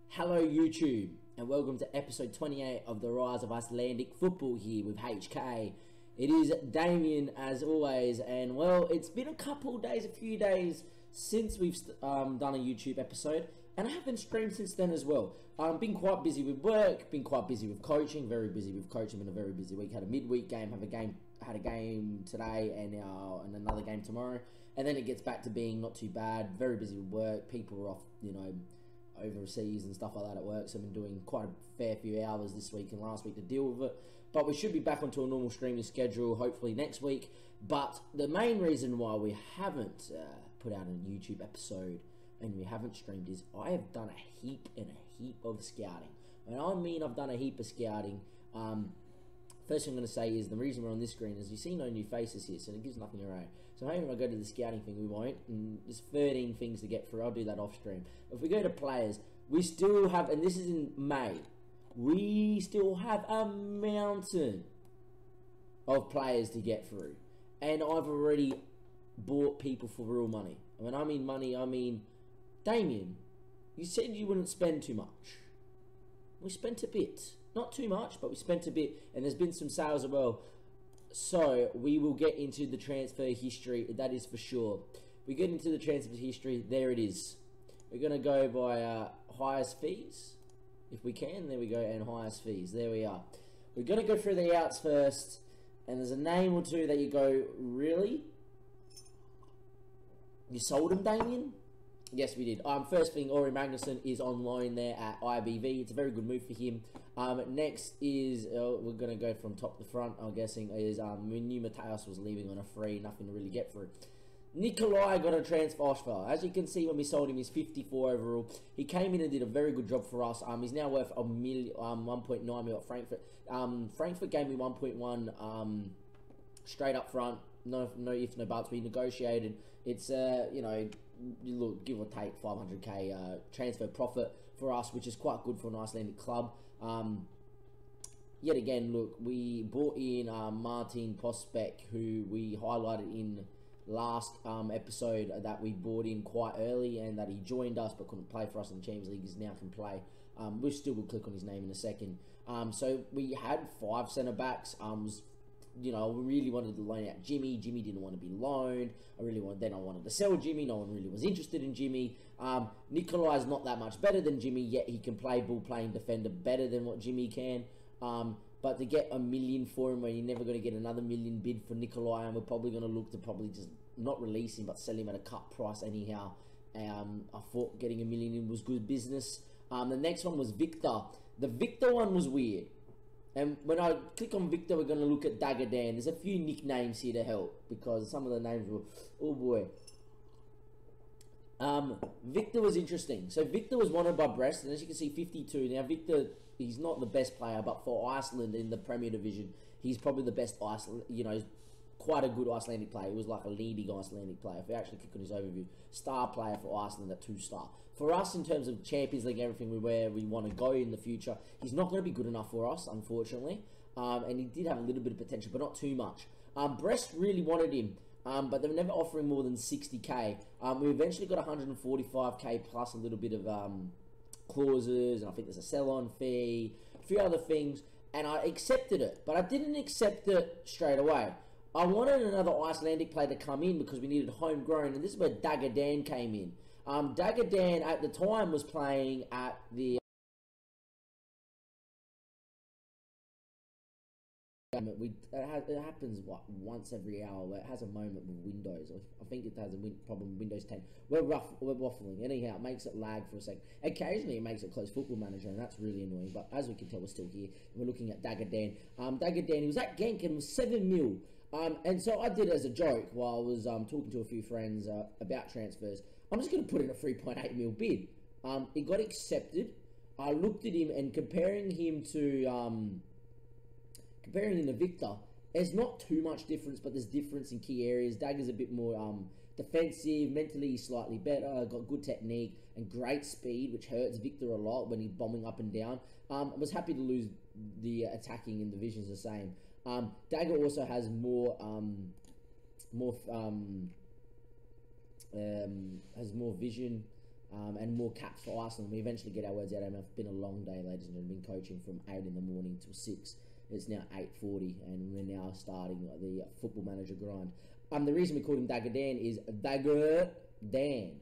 Hello YouTube, and welcome to episode 28 of the Rise of Icelandic Football here with HK. It is Damien as always, and well, it's been a few days since we've done a YouTube episode, and I haven't streamed since then as well. Been quite busy with work, been quite busy with coaching, very busy with coaching, been a very busy week. Had a midweek game, had a game today and another game tomorrow, and then it gets back to being not too bad. Very busy with work, people are off, overseas and stuff like that at work, so I've been doing quite a fair few hours this week and last week to deal with it, but we should be back onto a normal streaming schedule hopefully next week. But the main reason why we haven't put out a YouTube episode and we haven't streamed is I have done a heap of scouting. And I mean I've done a heap of scouting. First thing I'm going to say is the reason we're on this screen is you see no new faces here, so it gives nothing away. So maybe if I go to the scouting thing, we won't. And there's 13 things to get through. I'll do that off stream. If we go to players, we still have, and this is in May, we still have a mountain of players to get through. And I've already bought people for real money. And when I mean money, I mean, Damien, you said you wouldn't spend too much. We spent a bit. Not too much, but we spent a bit, and there's been some sales as well. So we will get into the transfer history, that is for sure. We get into the transfer history, there it is. We're going to go by highest fees, if we can. There we go, and highest fees, there we are. We're going to go through the outs first, and there's a name or two that you go, really? You sold him, Damien? Yes, we did. First thing, Ori Magnusson is on loan there at IBV. It's a very good move for him. Next is, we're going to go from top to front, I'm guessing, is Menu Mateos was leaving on a free, nothing to really get through. Nikolai got a transfer offer. As you can see, when we sold him, he's 54 overall. He came in and did a very good job for us. He's now worth 1.9 million at Frankfurt. Frankfurt gave me 1.1 straight up front. No ifs, no buts. We negotiated. It's look, give or take 500k transfer profit for us, which is quite good for an Icelandic club. Yet again, look, we brought in Martin Pospek, who we highlighted in last episode that we brought in quite early and that he joined us but couldn't play for us in the Champions League. He now can play. We still will click on his name in a second. So we had 5 centre backs. We really wanted to loan out Jimmy. Jimmy didn't want to be loaned. I wanted to sell Jimmy. No one really was interested in Jimmy. Nikolai is not that much better than Jimmy, yet he can play ball-playing defender better than what Jimmy can. But to get $1 million for him, when you're never going to get another $1 million bid for Nikolai, and we're probably going to look to probably just not release him, but sell him at a cut price anyhow. I thought getting $1 million in was good business. The next one was Victor. The Victor one was weird. And when I click on Victor, we're going to look at Dagadan. There's a few nicknames here to help, because some of the names were, oh boy. Victor was interesting. So Victor was wanted by Brest, and as you can see, 52. Now Victor, he's not the best player, but for Iceland in the Premier Division, he's probably the best quite a good Icelandic player. He was like a leading Icelandic player. If we actually click on his overview, star player for Iceland at 2-star. For us, in terms of Champions League, everything where we want to go in the future, he's not going to be good enough for us, unfortunately. And he did have a little bit of potential, but not too much. Brest really wanted him, but they were never offering more than 60k. We eventually got 145k plus a little bit of clauses, and I think there's a sell-on fee, a few other things, and I accepted it, but I didn't accept it straight away. I wanted another Icelandic player to come in because we needed homegrown, and this is where Dagadan came in. Dagadan at the time was playing at the... It happens once every hour. It has a moment with Windows. I think it has a problem with Windows 10. We're waffling. Anyhow, it makes it lag for a second. Occasionally, it makes it close Football Manager, and that's really annoying. But as we can tell, we're still here. And we're looking at Dagadan. Dagadan, he was at Genk and was 7 mil. And so I did it as a joke while I was talking to a few friends about transfers. I'm just going to put in a 3.8 mil bid. It got accepted. I looked at him, and comparing him to Victor, there's not too much difference, but there's difference in key areas. Dagger's a bit more defensive, mentally he's slightly better, got good technique and great speed, which hurts Victor a lot when he's bombing up and down. I was happy to lose the attacking in the visions the same. Dagger also has more vision, and more caps for Iceland. We eventually get our words out. It's been a long day, ladies and gentlemen. Been coaching from 8 in the morning till 6. It's now 8:40, and we're now starting the football manager grind. The reason we called him Dagger is Dagger Dan.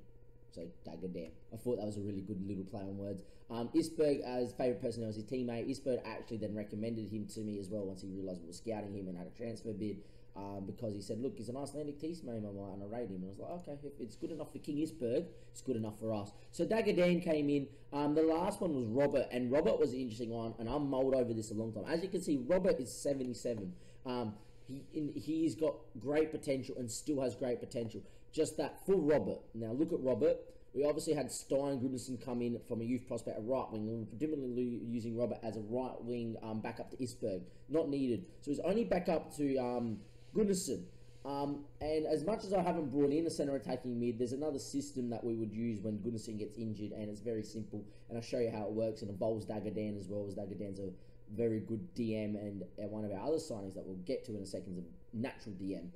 So Dagger Dan. I thought that was a really good little play on words. Isberg, as favourite personnel, was his teammate. Isberg actually then recommended him to me as well once he realised we were scouting him and had a transfer bid. Because he said, look, he's an Icelandic teammate, and I rate him. And I was like, okay, if it's good enough for King Isberg, it's good enough for us. So Dagger came in. The last one was Robert, and Robert was an interesting one, and I'm mulled over this a long time. As you can see, Robert is 77. He's got great potential and still has great potential. Just that for Robert. Now, look at Robert. We obviously had Stein Goodison come in from a youth prospect at right wing. We were predominantly using Robert as a right wing backup to Isberg. Not needed. So he's only back up to Goodison. And as much as I haven't brought in a centre attacking mid, there's another system that we would use when Goodison gets injured, and it's very simple. And I'll show you how it works. It involves Daggerdan as well, as Daggerdan's a very good DM, and one of our other signings that we'll get to in a second is a natural DM,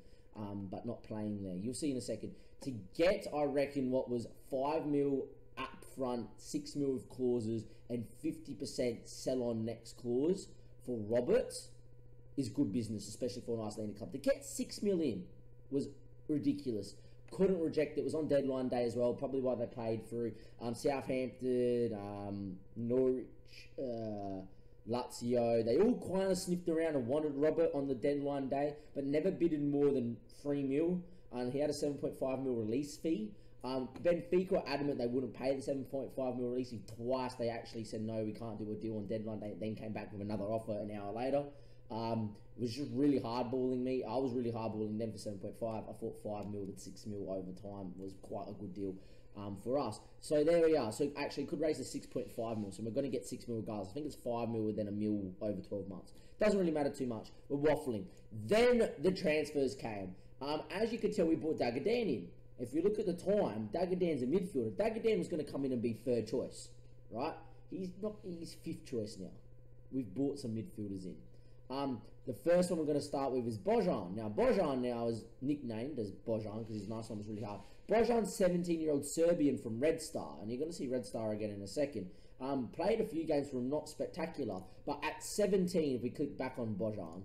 but not playing there. You'll see in a second. To get, I reckon, what was 5 mil up front, 6 mil of clauses, and 50% sell on next clause for Robert is good business, especially for an Icelandic club. To get 6 million was ridiculous. Couldn't reject it. It was on deadline day as well, probably why they played through Southampton, Norwich, Lazio. They all kind of sniffed around and wanted Robert on the deadline day, but never bidded more than 3 mil. And he had a 7.5 mil release fee. Benfica were adamant they wouldn't pay the 7.5 mil release fee. Twice they actually said no, we can't do a deal on deadline day. Then came back with another offer an hour later. It was just really hardballing me. I was really hardballing them for 7.5. I thought 5 mil with 6 mil over time was quite a good deal for us. So there we are. So actually could raise to 6.5 mil. So we're going to get 6 mil regardless. I think it's 5 mil and then a mil over 12 months. Doesn't really matter too much. We're waffling. Then the transfers came. As you can tell, we brought Daggerdan in. If you look at the time, Daggerdan's a midfielder. Daggerdan was going to come in and be third choice, right? He's not. He's fifth choice now. We've brought some midfielders in. The first one we're going to start with is Bojan. Now, Bojan now is nicknamed as Bojan because his last one was really hard. Bojan's 17-year-old Serbian from Red Star, and you're going to see Red Star again in a second. Played a few games for him, not spectacular, but at 17, if we click back on Bojan,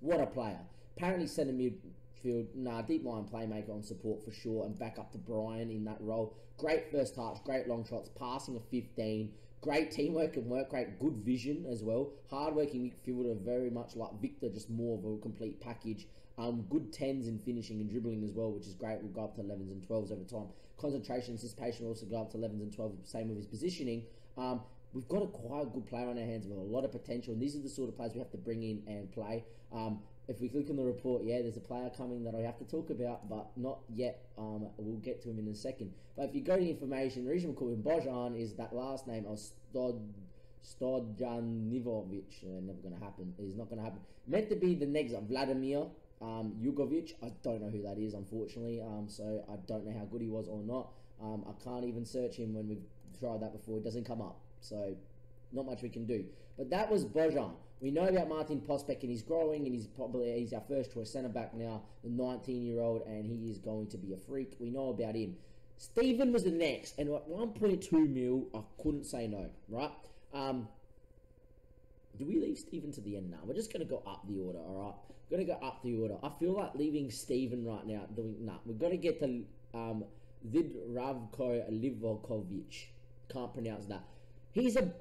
what a player. Apparently centre midfield, deep line playmaker on support for sure, and back up to Brian in that role. Great first touch, great long shots, passing a 15, great teamwork and work rate, good vision as well. Hard-working midfielder, very much like Victor, just more of a complete package. Good 10s in finishing and dribbling as well, which is great. We'll go up to 11s and 12s over time. Concentration, anticipation will also go up to 11s and 12s, same with his positioning. We've got a quite good player on our hands with a lot of potential, and these are the sort of players we have to bring in and play. If we click on the report, yeah, there's a player coming that I have to talk about, but not yet. We'll get to him in a second. But if you go to information, the reason we call him Bojan is that last name of Stojanovic. Never going to happen. It's not going to happen. Meant to be the next Vladimir Jugovic. I don't know who that is, unfortunately. So I don't know how good he was or not. I can't even search him when we've tried that before. It doesn't come up. So not much we can do. But that was Bojan. We know about Martin Pospek, and he's growing, and he's our first choice centre back now, the 19-year-old, and he is going to be a freak. We know about him. Stephen was the next, and at 1.2 mil, I couldn't say no, right? Do we leave Stephen to the end now? We're just going to go up the order, all right? We're going to go up the order. I feel like leaving Stephen right now, we've got to get to Vidravko Livokovic. Can't pronounce that. He's a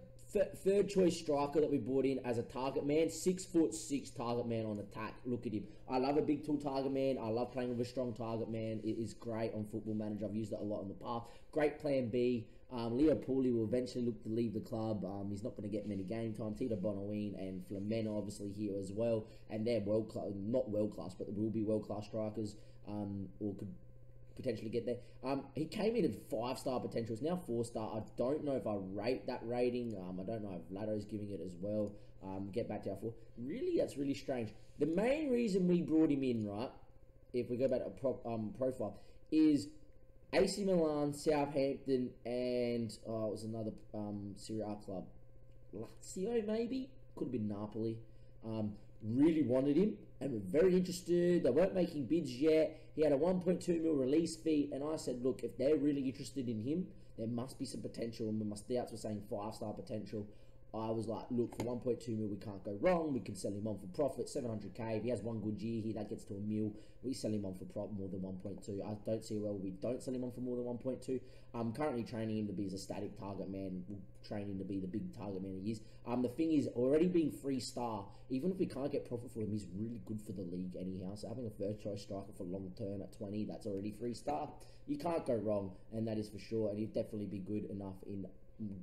third choice striker that we brought in as a target man. 6'6" target man on attack. Look at him. I love a big tall target man. I love playing with a strong target man. It is great on Football Manager. I've used it a lot in the past. Great plan B. Leo Pooley will eventually look to leave the club. He's not going to get many game time. Tito Bonaween and Flamena obviously here as well. And they're world class, not world class, but they will be world class strikers, or could potentially get there. He came in at 5-star potential. It's now 4-star. I don't know if I rate that rating. I don't know if Lado's giving it as well. Get back to our 4. Really, that's really strange. The main reason we brought him in, right, if we go back to profile, is AC Milan, Southampton, and it was another Serie A club. Lazio, maybe? Could have been Napoli. really wanted him and were very interested. They weren't making bids yet. He had a 1.2 mil release fee, and I said, look, if they're really interested in him, there must be some potential, and my scouts were saying 5-star potential. I was like, look, for 1.2 mil, we can't go wrong. We can sell him on for profit, 700k. If he has one good year, that gets to a mil. We sell him on for more than 1.2. I don't see where we don't sell him on for more than 1.2. I'm currently training him to be as a static target man. We'll train him to be the big target man he is. The thing is, already being 3-star, even if we can't get profit for him, he's really good for the league anyhow. So having a first choice striker for long term at 20, that's already 3-star. You can't go wrong, and that is for sure. And he'd definitely be good enough in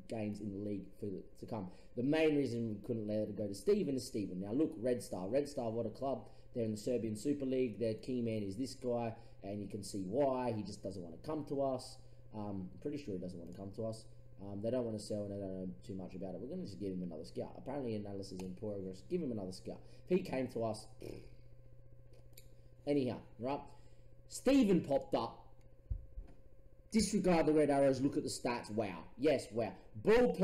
games in the league for to come. The main reason we couldn't let it go to Steven is Steven. Now look, Red Star, what a club. They're in the Serbian Super League. Their key man is this guy, and you can see why. He just doesn't want to come to us. I'm pretty sure he doesn't want to come to us. They don't want to sell, and they don't know too much about it. We're going to just give him another scout. Apparently analysis in progress. Give him another scout. If he came to us, anyhow, right? Steven popped up. Disregard the red arrows, look at the stats. Wow. Yes, wow. Ball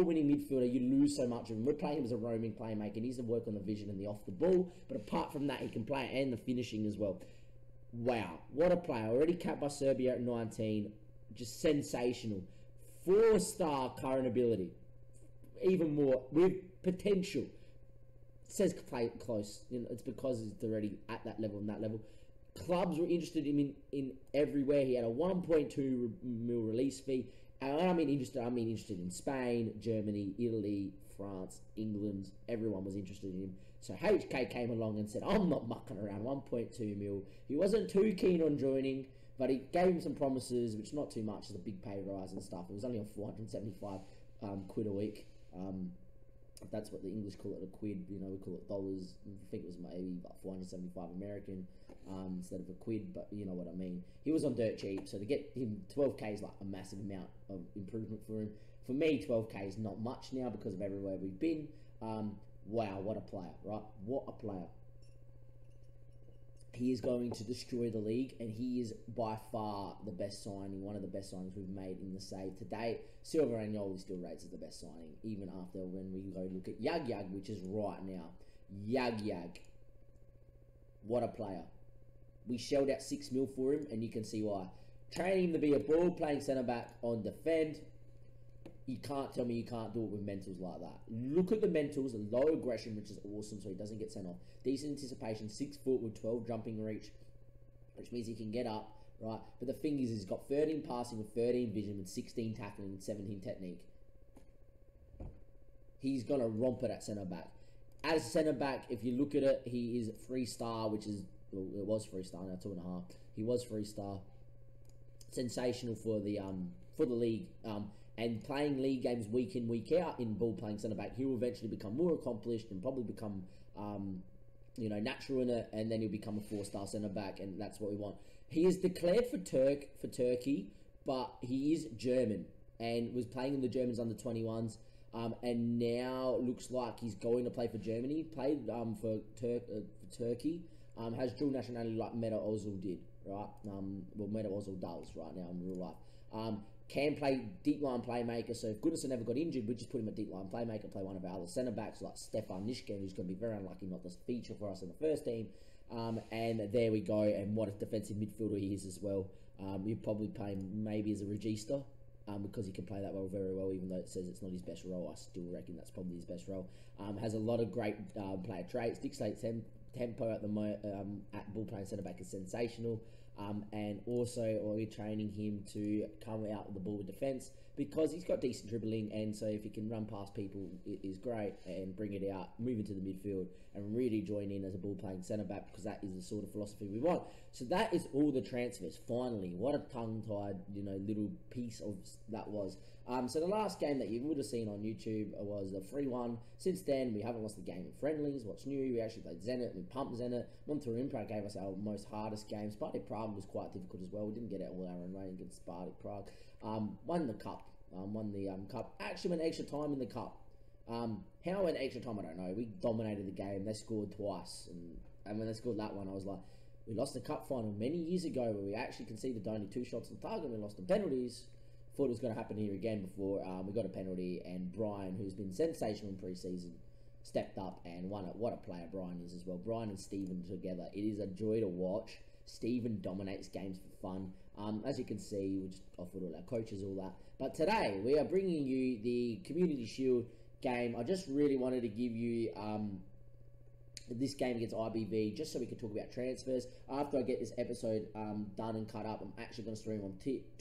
winning midfielder, you lose so much of him. We're playing him as a roaming playmaker. He needs to work on the vision and the off the ball. But apart from that, he can play and the finishing as well. Wow. What a player. Already capped by Serbia at 19. Just sensational. 4-star current ability. Even more. With potential. It says play close. You know, it's because he's already at that level and that level. Clubs were interested in him in everywhere. He had a 1.2 mil release fee. And I mean interested in Spain, Germany, Italy, France, England. Everyone was interested in him. So HK came along and said, I'm not mucking around, 1.2 mil. He wasn't too keen on joining, but he gave him some promises, which not too much, as a big pay rise and stuff. It was only on 475 quid a week. That's what the English call it, a quid. You know, we call it dollars. I think it was maybe about 475 American instead of a quid, but you know what I mean. He was on dirt cheap, so to get him 12k is like a massive amount of improvement for him. For me, 12k is not much now because of everywhere we've been. Wow, what a player, right? What a player. He is going to destroy the league, and he is by far the best signing, one of the best signings we've made in the save to date. Silva Agnoli still rates as the best signing, even after when we go look at Yag, which is right now. Yag. What a player. We shelled out 6 mil for him, and you can see why. Training him to be a ball-playing centre-back on defend. You can't tell me you can't do it with mentals like that. Look at the mentals, low aggression, which is awesome, so he doesn't get sent off. Decent anticipation, 6 foot with 12 jumping reach, which means he can get up, right? But the thing is, he's got 13 passing with 13 vision with 16 tackling and 17 technique. He's going to romp it at centre-back. As centre-back, if you look at it, he is 3-star, which is, well, it was 3-star, now 2.5. He was 3-star. Sensational for the league. And playing league games week in, week out in ball-playing centre-back, he will eventually become more accomplished and probably become, natural in it, and then he'll become a 4-star centre-back, and that's what we want. He is declared for Turkey, but he is German, and was playing in the Germans under 21s, and now looks like he's going to play for Germany. Played for Turkey, has dual nationality like Meta Ozil did, right? Meta Ozil does right now in real life. Can play deep line playmaker, so if Goodison never got injured, we'd just put him at deep line playmaker, play one of our other centre backs like Stefan Nishkin, who's going to be very unlucky not to feature for us in the first team. And there we go, and what a defensive midfielder he is as well. You'd probably play him maybe as a regista, because he can play that role very well, even though it says it's not his best role. I still reckon that's probably his best role. Has a lot of great player traits. Dictates tempo at the at ball playing centre back is sensational. And also we're training him to come out with the ball with defence, because he's got decent dribbling, and so if he can run past people, it is great, and bring it out, move into the midfield, and really join in as a ball-playing centre-back, because that is the sort of philosophy we want. So that is all the transfers, finally. What a tongue-tied, little piece of that was. So the last game that you would have seen on YouTube was a 3-1. Since then, we haven't lost the game in friendlies. What's new? We actually played Zenit. We pumped Zenit. Monterrey gave us our most hardest game. Spartak Prague was quite difficult as well. We didn't get out all our own way against Spartak Prague. Won the cup. Won the cup. Actually went extra time in the cup. How went extra time, I don't know. We dominated the game. They scored twice. And when they scored that one, I was like, we lost the cup final many years ago where we actually conceded only 2 shots on target. We lost in penalties. Thought it was going to happen here again before we got a penalty, and Brian, who's been sensational in pre-season, stepped up and won it. What a player Brian is as well. Brian and Stephen together, it is a joy to watch. Stephen dominates games for fun. As you can see, we just offered all our coaches all that. But today, we are bringing you the Community Shield game. I just really wanted to give you this game against IBV just so we could talk about transfers. After I get this episode done and cut up, I'm actually going to stream on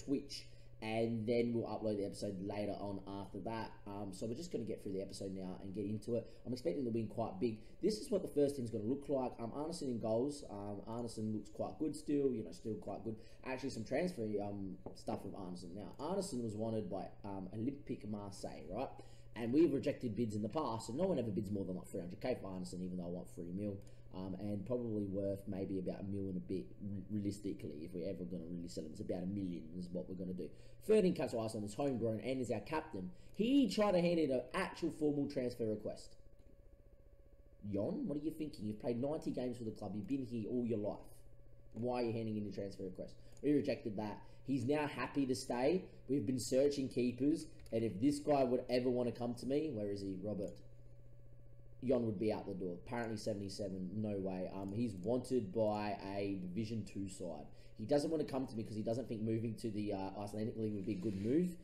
Twitch, and then we'll upload the episode later on after that. So we're just going to get through the episode now and get into it. I'm expecting to win quite big. This is what the first team's going to look like. Arneson in goals. Arneson looks quite good still, still quite good. Actually, some transfer stuff with Arneson. Now, Arneson was wanted by Olympique Marseille, right? And we've rejected bids in the past, so no one ever bids more than like 300k for Arneson, even though I want 3 mil. And probably worth maybe about $1 million and a bit, realistically, if we're ever going to really sell him. It's about $1 million is what we're going to do. 13 caps for Iceland is homegrown and is our captain. He tried to hand in an actual formal transfer request. Jon, what are you thinking? You've played 90 games for the club. You've been here all your life. Why are you handing in a transfer request? We rejected that. He's now happy to stay. We've been searching keepers, and if this guy would ever want to come to me, where is he, Robert? Jon would be out the door. Apparently 77, no way. He's wanted by a Division 2 side. He doesn't want to come to me because he doesn't think moving to the Icelandic League would be a good move.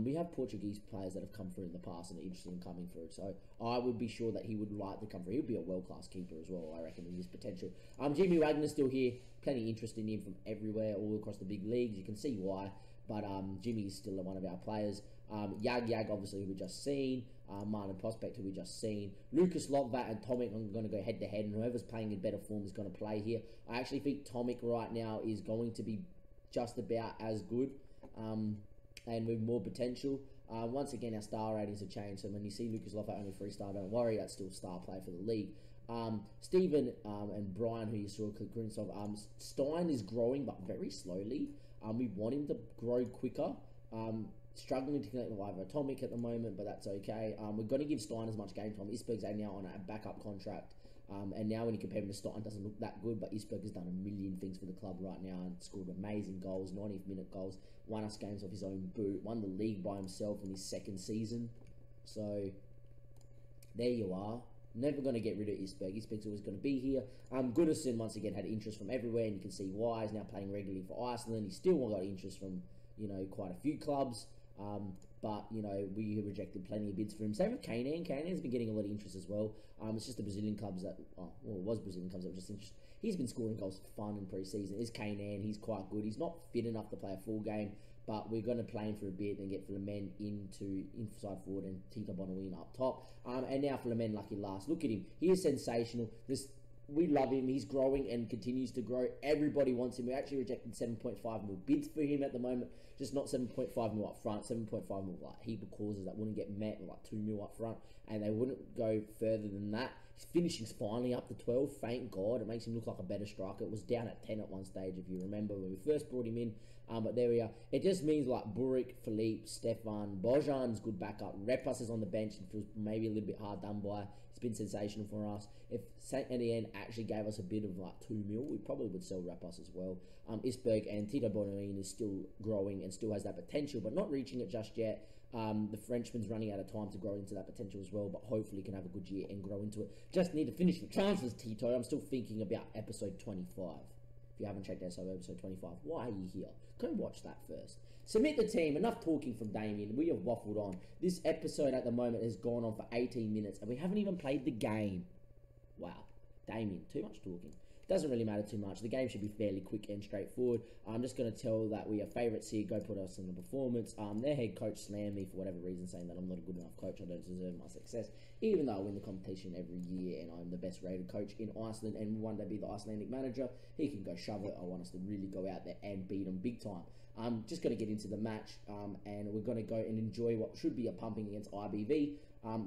We have Portuguese players that have come through in the past and are interested in coming through. So I would be sure that he would like to come through. He would be a world-class keeper as well, I reckon, with his potential. Jimmy Wagner's still here. Plenty of interest in him from everywhere, all across the big leagues. You can see why. But Jimmy is still one of our players. Yag, obviously, who we just seen. Martin Prospect, who we just seen. Lucas Lokvat and Tomic are going to go head-to-head, and whoever's playing in better form is going to play here. I actually think Tomic right now is going to be just about as good and with more potential. Once again, our star ratings have changed, so when you see Lucas Lokvat only 3-star, don't worry, that's still a star player for the league. Stephen and Brian, who you saw click of, Stein is growing, but very slowly. We want him to grow quicker. Struggling to connect with Atomic at the moment, but that's okay. We're going to give Stein as much game time. Isberg's now on a backup contract, and now when you compare him to Stein, doesn't look that good, but Isberg has done a million things for the club right now and scored amazing goals, 90th minute goals, won us games off his own boot, won the league by himself in his second season. So there you are. Never going to get rid of Isberg. Isberg's always going to be here. Gunnarsson, once again, had interest from everywhere, and you can see why. He's now playing regularly for Iceland. He's still got interest from, quite a few clubs. But, we rejected plenty of bids for him. Same with Kanan. Kanan's been getting a lot of interest as well. It's just the Brazilian clubs that, it was Brazilian clubs that were just interested. He's been scoring goals for fun in pre-season. Is Kanan. He's quite good. He's not fit enough to play a full game, but we're going to play him for a bit and get Flamen inside forward and Tito Bonawin up top. And now Flamen lucky last. Look at him. He is sensational. We love him. He's growing and continues to grow. Everybody wants him. We actually rejected 7.5 mil bids for him at the moment. Just not 7.5 mil up front. 7.5 mil like heap of causes that wouldn't get met, like 2 mil up front, and they wouldn't go further than that. His finishing's finally up to 12. Thank God. It makes him look like a better striker. It was down at 10 at one stage, if you remember when we first brought him in. But there we are. It just means like Burik, Philippe, Stefan, Bojan's good backup. Repas is on the bench and feels maybe a little bit hard done by. It's been sensational for us. If Saint Etienne actually gave us a bid of like 2 mil, we probably would sell Repas as well. Isberg and Tito Bonawin is still growing and still has that potential, but not reaching it just yet. The Frenchman's running out of time to grow into that potential as well, but hopefully can have a good year and grow into it. Just need to finish the transfers, Tito. I'm still thinking about episode 25. If you haven't checked out episode 25, why are you here? Go watch that first. Submit the team. Enough talking from Damien. We have waffled on. This episode at the moment has gone on for 18 minutes, and we haven't even played the game. Wow. Damien, too much talking. Doesn't really matter too much. The game should be fairly quick and straightforward. I'm just going to tell that we are favourites here. Go put us in the performance. Their head coach slammed me for whatever reason, saying that I'm not a good enough coach. I don't deserve my success, even though I win the competition every year and I'm the best rated coach in Iceland and one day be the Icelandic manager. He can go shove it. I want us to really go out there and beat them big time. I'm just going to get into the match, and we're going to go and enjoy what should be a pumping against IBV.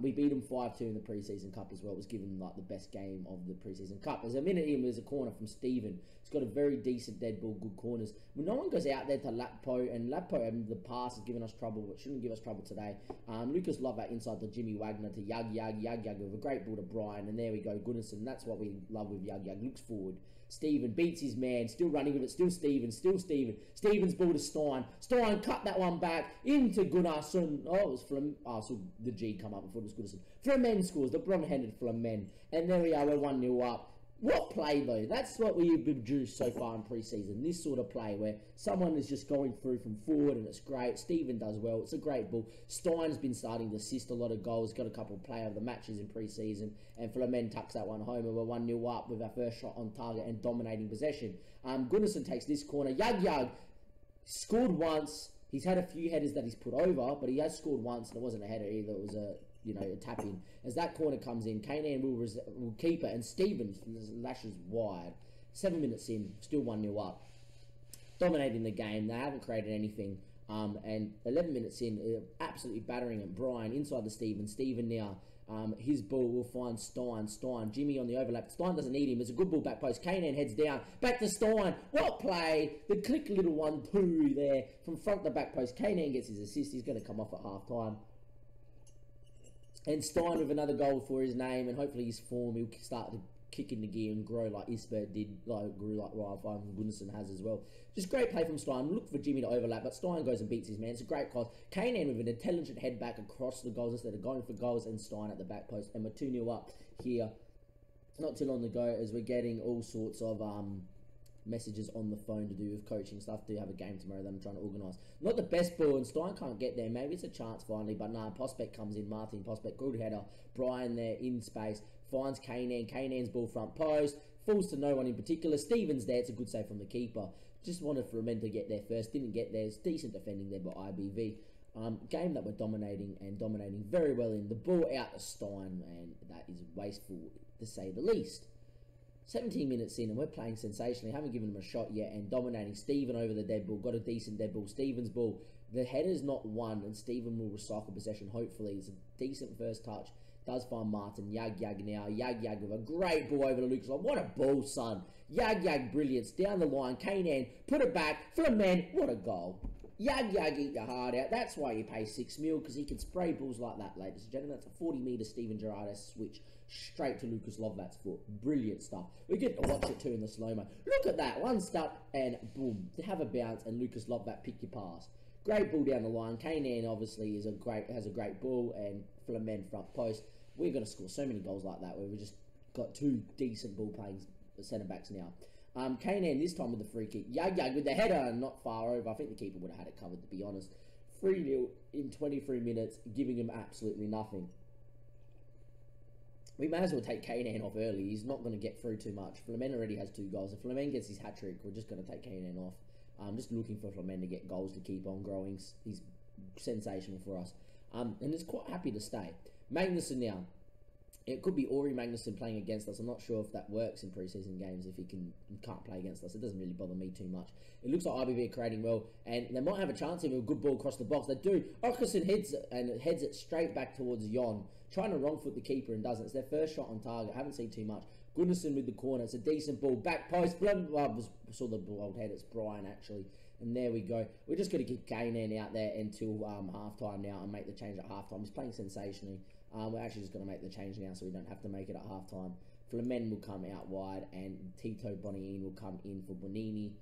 We beat them 5-2 in the preseason cup as well. It was given like the best game of the preseason cup. There's a minute in, there's a corner from Steven. He's got a very decent dead ball, good corners. When no one goes out there to Lappo, and Lappo, the pass has given us trouble, but shouldn't give us trouble today. Lucas Lokvat inside the Jimmy Wagner to Yag with a great ball to Brian, and there we go, Gunnarsson. That's what we love with Yag. Looks forward. Steven beats his man, still running with it, still Steven. Steven's ball to Stein. Stein cut that one back into Gunnarsson. Oh, it was Flam. Oh, so the G come up before it was Gunnarsson. Flamen scores, the blonde-handed Flamen. And there we are, we're 1-0 up. What play though? That's what we've produced so far in pre-season. This sort of play where someone is just going through from forward and it's great. Steven does well. It's a great ball. Stein's been starting to assist a lot of goals. Got a couple of player of the matches in pre-season. And Flamen tucks that one home and we're 1-0 up with our first shot on target and dominating possession. Gunnarsson takes this corner. Yag scored once. He's had a few headers that he's put over, but he has scored once and it wasn't a header either. It was a tap in. As that corner comes in, Kanan will keep it, and Steven lashes wide. 7 minutes in, still 1-0 up. Dominating the game. They haven't created anything. And 11 minutes in, absolutely battering at Brian inside the Steven. Steven now, his ball will find Stein. Jimmy on the overlap. Stein doesn't need him. It's a good ball back post. Kanan heads down. Back to Stein. What play? The click little 1-2 there from front to back post. Kanan gets his assist. He's going to come off at half time. And Stein with another goal for his name, and hopefully his form, he'll start to kick into gear and grow like Isbert did, grew like Ryan Fine and Gunnarsson has as well. Just great play from Stein. Look for Jimmy to overlap, but Stein goes and beats his man. It's a great cross. Kanan with an intelligent head back across the goals instead of going for goals, and Stein at the back post. And we're 2-0 up here. Not too long to go as we're getting all sorts of messages on the phone to do with coaching stuff. Do have a game tomorrow that I'm trying to organise. Not the best ball, and Stein can't get there. Maybe it's a chance finally, but nah, Prospect comes in. Martin Prospect, good header. Brian there in space, finds Kanan. Kanan's ball front post, falls to no one in particular. Steven's there. It's a good save from the keeper. Just wanted for men to get there first. Didn't get there. It's decent defending there by IBV. Game that we're dominating very well in. The ball out to Stein, and that is wasteful to say the least. 17 minutes in and we're playing sensationally. Haven't given him a shot yet and dominating. Steven over the dead ball. Got a decent dead ball. Steven's ball. The header's not won and Steven will recycle possession hopefully. It's a decent first touch. Does find Martin. Yag now. Yag with a great ball over to Lucas. What a ball, son. Yag brilliance. Down the line. Kanan. Put it back. Flamen. What a goal. Yag eat your heart out. That's why you pay $6 million, because he can spray balls like that, ladies and gentlemen. That's a 40-metre Steven Gerrard switch straight to Lucas Lovvat's foot. Brilliant stuff. We get to watch it too in the slow-mo. Look at that. One step and boom. To have a bounce and Lucas Lovvat pick your pass. Great ball down the line. Kanan obviously has a great ball, and Flamen front post. We're going to score so many goals like that where we've just got two decent ball playing centre-backs now. Kanan this time with the free kick. Yag with the header, not far over. I think the keeper would have had it covered, to be honest. 3-0 in 23 minutes, giving him absolutely nothing. We may as well take Kanan off early. He's not going to get through too much. Flamen already has 2 goals. If Flamen gets his hat-trick, we're just going to take Kanan off. I'm just looking for Flamen to get goals to keep on growing. He's sensational for us. And it's quite happy to stay. Magnusson now. It could be Ori Magnusson playing against us. I'm not sure if that works in preseason games, if he can't play against us. It doesn't really bother me too much. It looks like IBV are creating well, and they might have a chance here with a good ball across the box. They do. Okerson heads it straight back towards Jon, trying to wrong foot the keeper and doesn't. It's their first shot on target. Haven't seen too much. Gunnarsson with the corner. It's a decent ball. Back post. Saw the old head. It's Brian, actually. And there we go. We're just going to keep Kanan out there until half-time now and make the change at half-time. He's playing sensationally. We're actually just going to make the change now so we don't have to make it at half-time. Flamen will come out wide and Tito Bonini will come in for Bonini.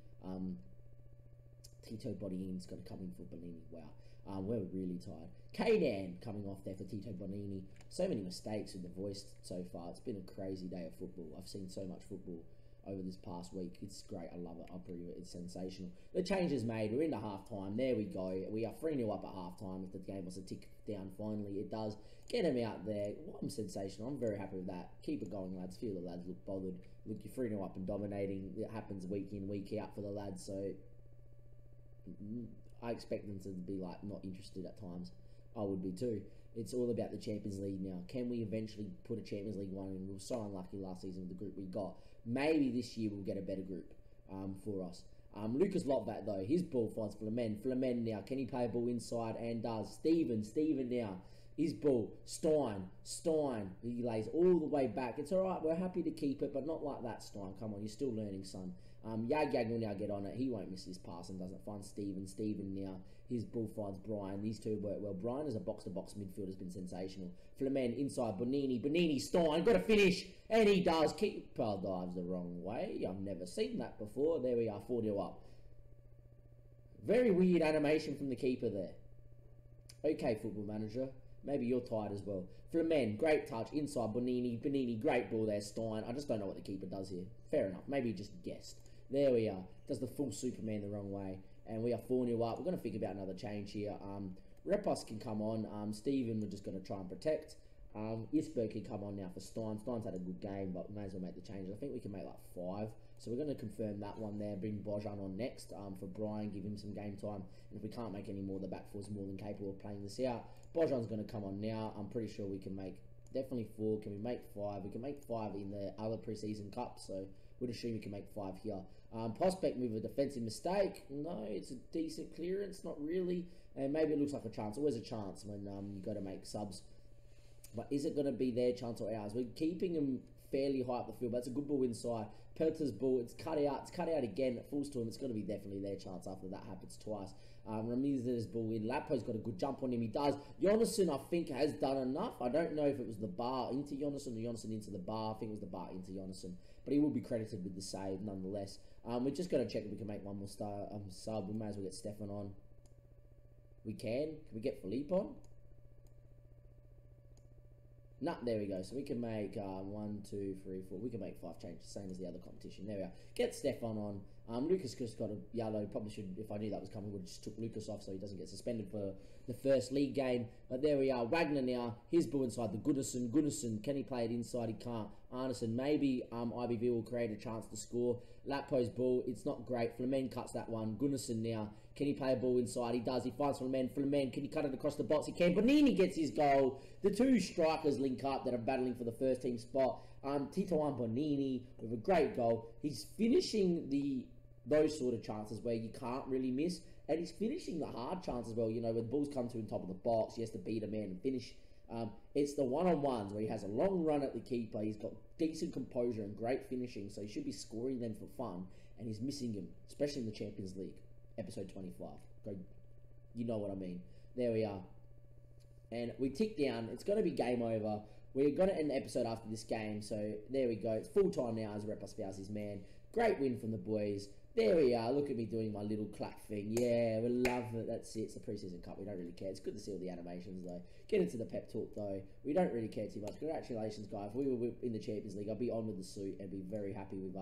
Tito Bonini's going to come in for Bonini. Wow. We're really tired. Kanan coming off there for Tito Bonini. So many mistakes with the voice so far. It's been a crazy day of football. I've seen so much football over this past week. It's great. I love it. I'll prove it. It's sensational. The change is made. We're into half-time. There we go. We are 3-0 up at half-time. If the game was to tick down finally, it does. Get him out there. Well, I'm sensational. I'm very happy with that. Keep it going, lads. Feel the lads look bothered. Look, you're 3-0 up and dominating. It happens week in, week out for the lads, so I expect them to be like not interested at times. I would be too. It's all about the Champions League now. Can we eventually put a Champions League one in? We were so unlucky last season with the group we got. Maybe this year we'll get a better group for us. Lucas Lotvat though, his ball finds Flamen. Flamen now, can he play a ball inside? And does. Steven now, his ball. Stein, he lays all the way back. It's alright, we're happy to keep it, but not like that, Stein. Come on, you're still learning, son. Yag will now get on it. He won't miss his pass and doesn't find Steven. Steven now, his ball finds Brian. These two work well. Brian as a box-to-box midfielder has been sensational. Flamen inside Bonini. Bonini, Stein, got to finish. And he does. Keeper dives the wrong way. I've never seen that before. There we are, 4-0 up. Very weird animation from the keeper there. Okay, Football Manager. Maybe you're tired as well. Flamen, great touch. Inside Bonini. Bonini, great ball there. Stein. I just don't know what the keeper does here. Fair enough. Maybe he just guessed. There we are. Does the full Superman the wrong way. And we are 4-0 up. We're going to think about another change here. Repos can come on. Steven, we're just going to try and protect. Isberg can come on now for Stein. Stein's had a good game, but we may as well make the changes. I think we can make like 5. So we're going to confirm that one there. Bring Bojan on next for Brian. Give him some game time. And if we can't make any more, the back four's more than capable of playing this out. Bojan's going to come on now. I'm pretty sure we can make definitely 4. Can we make 5? We can make 5 in the other preseason cup. So we'd assume we can make 5 here. Prospect move, a defensive mistake. No, it's a decent clearance. Not really. And maybe it looks like a chance. Always a chance when you got to make subs. But is it going to be their chance or ours? We're keeping them fairly high up the field. But it's a good ball inside. Pelter's ball. It's cut out. It's cut out again. It falls to him. It's going to be definitely their chance after that happens twice. Ramirez's ball in. Lapo's got a good jump on him. He does. Jonasson, I think, has done enough. I don't know if it was the bar into Jonasson or Jonasson into the bar. I think it was the bar into Jonasson. But he will be credited with the save nonetheless. We're just going to check if we can make one more sub. We may as well get Stefan on. We can. Can we get Philippe on? Nah, there we go. So we can make 1, 2, 3, 4. We can make 5 changes, same as the other competition. There we are. Get Stefan on. Lucas just got a yellow. Probably should, if I knew that was coming, would have just took Lucas off so he doesn't get suspended for the first league game. But there we are. Wagner now. His ball inside the Gunnarsson. Gunnarsson, can he play it inside? He can't. Arneson, maybe IBV will create a chance to score. Lapo's ball. It's not great. Flamen cuts that one. Gunnarsson now. Can he play a ball inside? He does. He finds Flamen. Flamen, can he cut it across the box? He can. Bonini gets his goal. The two strikers link up that are battling for the first team spot. Tito and Bonini with a great goal. He's finishing those sort of chances where you can't really miss. And he's finishing the hard chances well. You know, when the balls come to him top of the box, he has to beat a man and finish. It's the one-on-ones where he has a long run at the keeper. He's got decent composure and great finishing, so he should be scoring them for fun. And he's missing them, especially in the Champions League. Episode 25. Go, you know what I mean. There we are. And we tick down. It's going to be game over. We're going to end the episode after this game. So there we go. It's full time now as Repa spouse his man. Great win from the boys. There we are. Look at me doing my little clap thing. Yeah, we love it. That's it. It's the preseason cup. We don't really care. It's good to see all the animations though. Get into the pep talk though. We don't really care too much. Congratulations, guys. If we were in the Champions League, I'd be on with the suit and be very happy with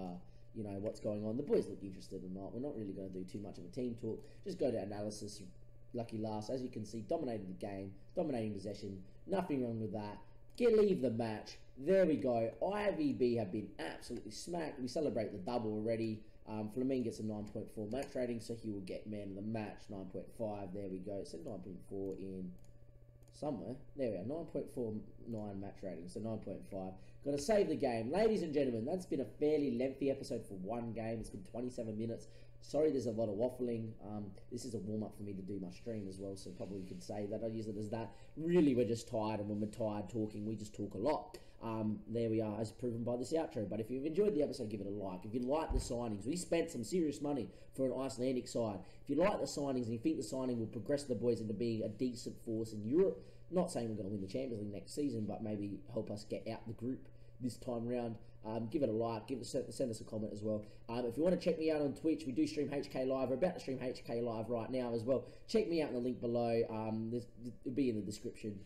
you know, what's going on. The boys look interested or not. We're not really going to do too much of a team talk. Just go to analysis. Lucky last. As you can see, dominated the game. Dominating possession. Nothing wrong with that. Leave the match. There we go. IVB have been absolutely smacked. We celebrate the double already. Flamin gets a 9.4 match rating, so he will get man of the match. 9.5. There we go. It said 9.4 in somewhere. There we are. 9.49 match rating, so 9.5. Got to save the game. Ladies and gentlemen, that's been a fairly lengthy episode for one game. It's been 27 minutes. Sorry there's a lot of waffling. This is a warm-up for me to do my stream as well, so probably could say that I use it as that. Really, we're just tired, and when we're tired talking, we just talk a lot. There we are, as proven by this outro. But if you've enjoyed the episode, give it a like. If you like the signings, we spent some serious money for an Icelandic side. If you like the signings and you think the signing will progress the boys into being a decent force in Europe, not saying we're going to win the Champions League next season, but maybe help us get out the group this time round, give it a like, send us a comment as well. If you want to check me out on Twitch, we do stream HK Live. We're about to stream HK Live right now as well. Check me out in the link below. It'll be in the description,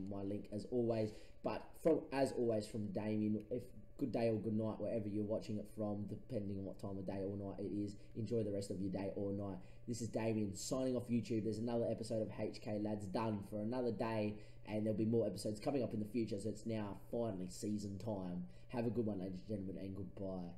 my link as always. But as always from Damien, if good day or good night wherever you're watching it from, depending on what time of day or night it is. Enjoy the rest of your day or night. This is Damien signing off YouTube. There's another episode of HK Lads done for another day, and there'll be more episodes coming up in the future, so it's now finally season time. Have a good one, ladies and gentlemen, and goodbye.